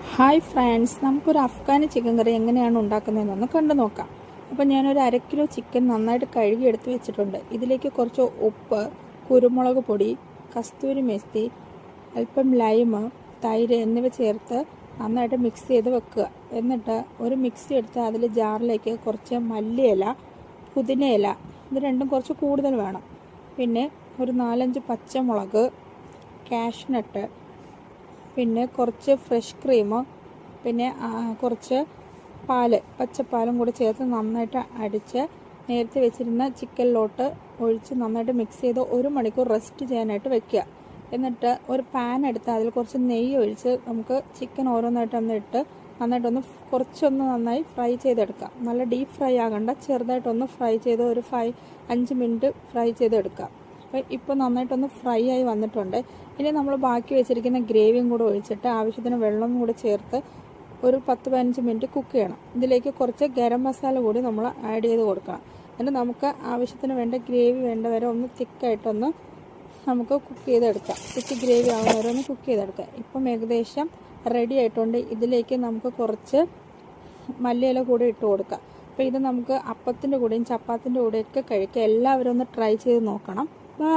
Hi friends, നമുക്കൊരു Afghani chicken കറി എങ്ങനെയാണ് ഉണ്ടാക്കുന്നതെന്നൊന്ന് കണ്ടു നോക്കാം. അപ്പോൾ ഞാനൊരു 1/2 കിലോ ചിക്കൻ നന്നായിട്ട് കഴുകി എടുത്ത് വെച്ചിട്ടുണ്ട്. ഇതിലേക്ക് കുറച്ച് ഉപ്പ്, കുരുമുളക് പൊടി, കസ്തൂരി മെസ്തി, അല്പം ലൈമ്, തൈര് എന്നിവ ചേർത്ത് നന്നായിട്ട് മിക്സ് ചെയ്ത് വെക്കുക. എന്നിട്ട് ഒരു മിക്സി എടുത്ത് അതിൽ ജാറിലേക്ക് കുറച്ച് മല്ലിയില, പുതിനയില, ഇത് രണ്ടും കുറച്ച് കൂടുതൽ വേണം. പിന്നെ ഒരു 4-5 പച്ചമുളക്, കാഷ്നട്ട്, പിന്നെ കുറച്ച് ഫ്രഷ് ക്രീം, പിന്നെ കുറച്ച് പാല്, പച്ചപ്പാലും കൂടി ചേർത്ത് നന്നായിട്ട് അടിച്ച് നേരത്തെ വെച്ചിരുന്ന ചിക്കനിലോട്ട് ഒഴിച്ച് നന്നായിട്ട് മിക്സ് ചെയ്ത് 1 മണിക്കൂർ റെസ്റ്റ് ചെയ്യാനായിട്ട് വെക്കുക. എന്നിട്ട് ഒരു പാൻ എടുത്ത് അതിൽ കുറച്ച് നെയ്യ് ഒഴിച്ച് നമുക്ക് ചിക്കൻ ഓരോന്നായിട്ടൊന്ന് ഇട്ട് നന്നായിട്ടൊന്ന് കുറച്ചൊന്ന് നന്നായി ഫ്രൈ ചെയ്തെടുക്കാം. നല്ല ഡീപ്പ് ഫ്രൈ ആകണ്ട, ചെറുതായിട്ടൊന്ന് ഫ്രൈ ചെയ്ത് ഒരു 5 മിനിറ്റ് ഫ്രൈ ചെയ്തെടുക്കാം. അപ്പോൾ ഇപ്പോൾ നന്നായിട്ടൊന്ന് ഫ്രൈ ആയി വന്നിട്ടുണ്ട്. ഇനി നമ്മൾ ബാക്കി വെച്ചിരിക്കുന്ന ഗ്രേവിയും കൂടെ ഒഴിച്ചിട്ട് ആവശ്യത്തിന് വെള്ളം കൂടെ ചേർത്ത് ഒരു 10-15 മിനിറ്റ് കുക്ക് ചെയ്യണം. ഇതിലേക്ക് കുറച്ച് ഗരം മസാല കൂടി നമ്മൾ ആഡ് ചെയ്ത് കൊടുക്കണം. എന്നിട്ട് നമുക്ക് ആവശ്യത്തിന് വേണ്ട ഗ്രേവി വേണ്ട വരെ ഒന്ന് തിക്കായിട്ടൊന്ന് നമുക്ക് കുക്ക് ചെയ്തെടുക്കാം. തിക്ക് ഗ്രേവി ആവുന്ന വരെ ഒന്ന് കുക്ക് ചെയ്തെടുക്കാം. ഇപ്പം ഏകദേശം റെഡി ആയിട്ടുണ്ട്. ഇതിലേക്ക് നമുക്ക് കുറച്ച് മല്ലിയില കൂടി ഇട്ട് കൊടുക്കാം. അപ്പോൾ ഇത് നമുക്ക് അപ്പത്തിൻ്റെ കൂടെയും ചപ്പാത്തിൻ്റെ കൂടെയൊക്കെ കഴിക്കാം. എല്ലാവരും ഒന്ന് ട്രൈ ചെയ്ത് നോക്കണം. ബൈ.